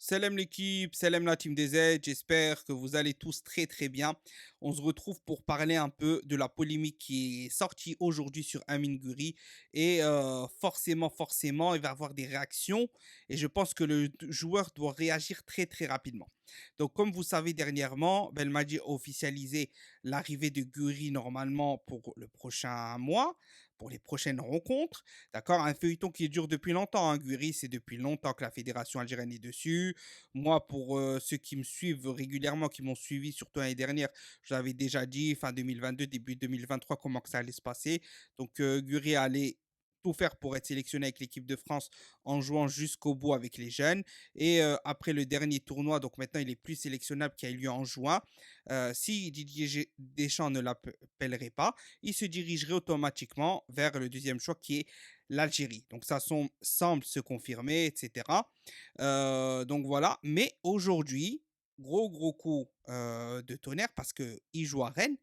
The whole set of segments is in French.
Salam l'équipe, salam la team des Z, j'espère que vous allez tous très très bien. On se retrouve pour parler un peu de la polémique qui est sortie aujourd'hui sur Amin Guri et forcément, il va avoir des réactions et je pense que le joueur doit réagir très très rapidement. Donc comme vous savez dernièrement, Belmadi a officialisé l'arrivée de Guri normalement pour le prochain mois, pour les prochaines rencontres. D'accord, un feuilleton qui dure depuis longtemps, hein. Guri, c'est depuis longtemps que la fédération algérienne est dessus. Moi, pour ceux qui me suivent régulièrement, qui m'ont suivi, surtout l'année dernière, je l'avais déjà dit, fin 2022, début 2023, comment que ça allait se passer. Donc, Guri allait tout faire pour être sélectionné avec l'équipe de France en jouant jusqu'au bout avec les jeunes. Et après le dernier tournoi, donc maintenant il est plus sélectionnable qui a eu lieu en juin. Si Deschamps ne l'appellerait pas, il se dirigerait automatiquement vers le deuxième choix qui est l'Algérie. Donc ça semble se confirmer, etc. Donc voilà. Mais aujourd'hui, gros coup de tonnerre parce qu'il joue à Rennes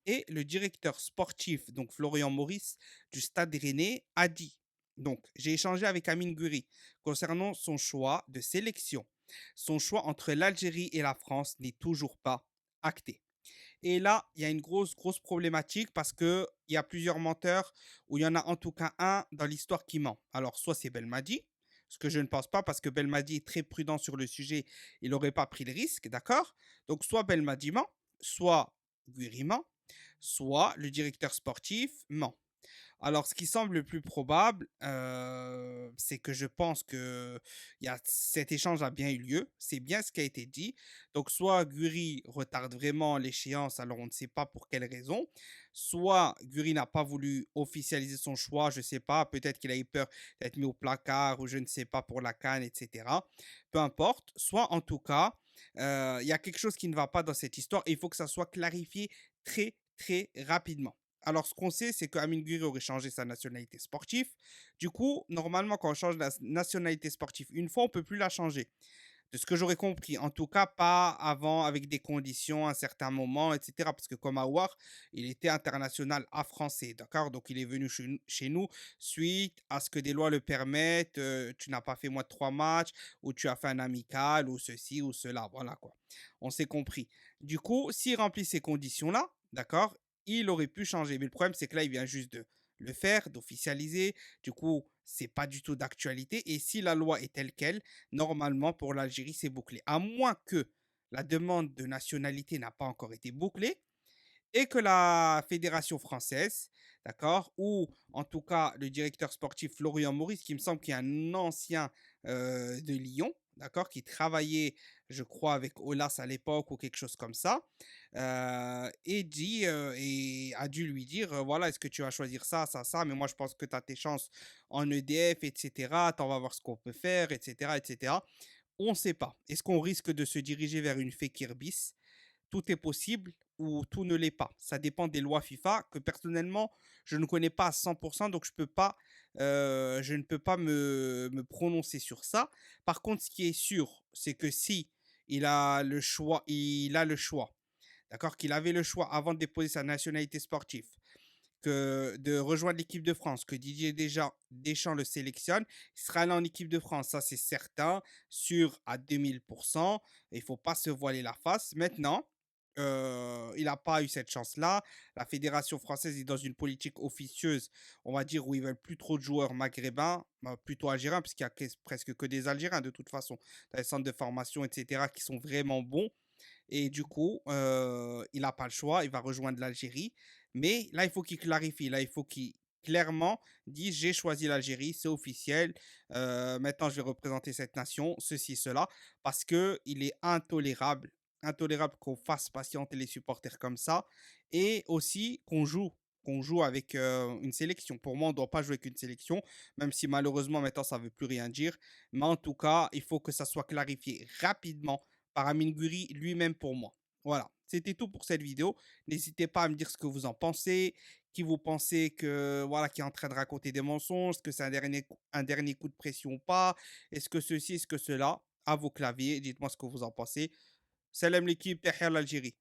et le directeur sportif, donc Florian Maurice, du Stade Rennais, a dit. Donc, j'ai échangé avec Amine Guri concernant son choix de sélection. Son choix entre l'Algérie et la France n'est toujours pas acté. Et là, il y a une grosse problématique parce qu'il y a plusieurs menteurs, ou il y en a en tout cas un dans l'histoire qui ment. Alors, soit c'est Belmadi, ce que je ne pense pas parce que Belmadi est très prudent sur le sujet, il n'aurait pas pris le risque, d'accord. Donc, soit Belmadi ment, soit Guiri ment, soit le directeur sportif ment. Alors, ce qui semble le plus probable, c'est que je pense que cet échange a bien eu lieu. C'est bien ce qui a été dit. Donc, soit Guri retarde vraiment l'échéance, alors on ne sait pas pour quelle raison. Soit Guri n'a pas voulu officialiser son choix, je ne sais pas. Peut-être qu'il a eu peur d'être mis au placard ou je ne sais pas pour la CAN, etc. Peu importe. Soit en tout cas, il y a quelque chose qui ne va pas dans cette histoire et il faut que ça soit clarifié très rapidement. Alors, ce qu'on sait, c'est qu'Amine Gouiri aurait changé sa nationalité sportive. Du coup, normalement, quand on change la nationalité sportive une fois, on ne peut plus la changer. De ce que j'aurais compris. En tout cas, pas avant, avec des conditions, à un certain moment, etc. Parce que comme Aouar, il était international à français, d'accord. Donc, il est venu chez nous suite à ce que des lois le permettent. Tu n'as pas fait moins de 3 matchs, ou tu as fait un amical, ou ceci, ou cela. Voilà, quoi. On s'est compris. Du coup, s'il remplit ces conditions-là, d'accord, il aurait pu changer. Mais le problème, c'est que là, il vient juste de le faire, d'officialiser. Du coup, c'est pas du tout d'actualité. Et si la loi est telle qu'elle, normalement, pour l'Algérie, c'est bouclé. À moins que la demande de nationalité n'a pas encore été bouclée et que la fédération française, d'accord, ou en tout cas le directeur sportif Florian Maurice, qui me semble qu'il est un ancien de Lyon, d'accord, qui travaillait, je crois, avec Olas à l'époque ou quelque chose comme ça, et a dû lui dire, voilà, est-ce que tu vas choisir ça, mais moi je pense que tu as tes chances en EDF, etc. On va voir ce qu'on peut faire, etc. On ne sait pas. Est-ce qu'on risque de se diriger vers une Fekir bis? Tout est possible ou tout ne l'est pas. Ça dépend des lois FIFA que personnellement, je ne connais pas à 100%, donc je ne peux pas me prononcer sur ça. Par contre, ce qui est sûr, c'est que si il a le choix, d'accord, qu'il avait le choix avant de déposer sa nationalité sportive, que de rejoindre l'équipe de France, que Deschamps le sélectionne, il sera allé en équipe de France, ça c'est certain, sûr à 2000%. Il ne faut pas se voiler la face. Maintenant, il n'a pas eu cette chance-là. La fédération française est dans une politique officieuse, on va dire, où ils veulent plus trop de joueurs maghrébins, plutôt algériens, puisqu'il y a presque que des Algériens de toute façon, dans les centres de formation, etc., qui sont vraiment bons. Et du coup, il n'a pas le choix, il va rejoindre l'Algérie. Mais là, il faut qu'il clarifie. Là, il faut qu'il clairement dise j'ai choisi l'Algérie, c'est officiel. Maintenant, je vais représenter cette nation, ceci, cela, parce que il est intolérable qu'on fasse patienter les supporters comme ça, et aussi qu'on joue avec une sélection. Pour moi, on ne doit pas jouer qu'une sélection, même si malheureusement maintenant ça ne veut plus rien dire. Mais en tout cas, il faut que ça soit clarifié rapidement par Amine Guri lui-même pour moi. Voilà, c'était tout pour cette vidéo. N'hésitez pas à me dire ce que vous en pensez, qui vous pensez que voilà, qui est en train de raconter des mensonges, est-ce que c'est un dernier coup de pression ou pas, est-ce que ceci, est-ce que cela, à vos claviers, dites-moi ce que vous en pensez. Salam l'équipe, Tahia l'Algérie.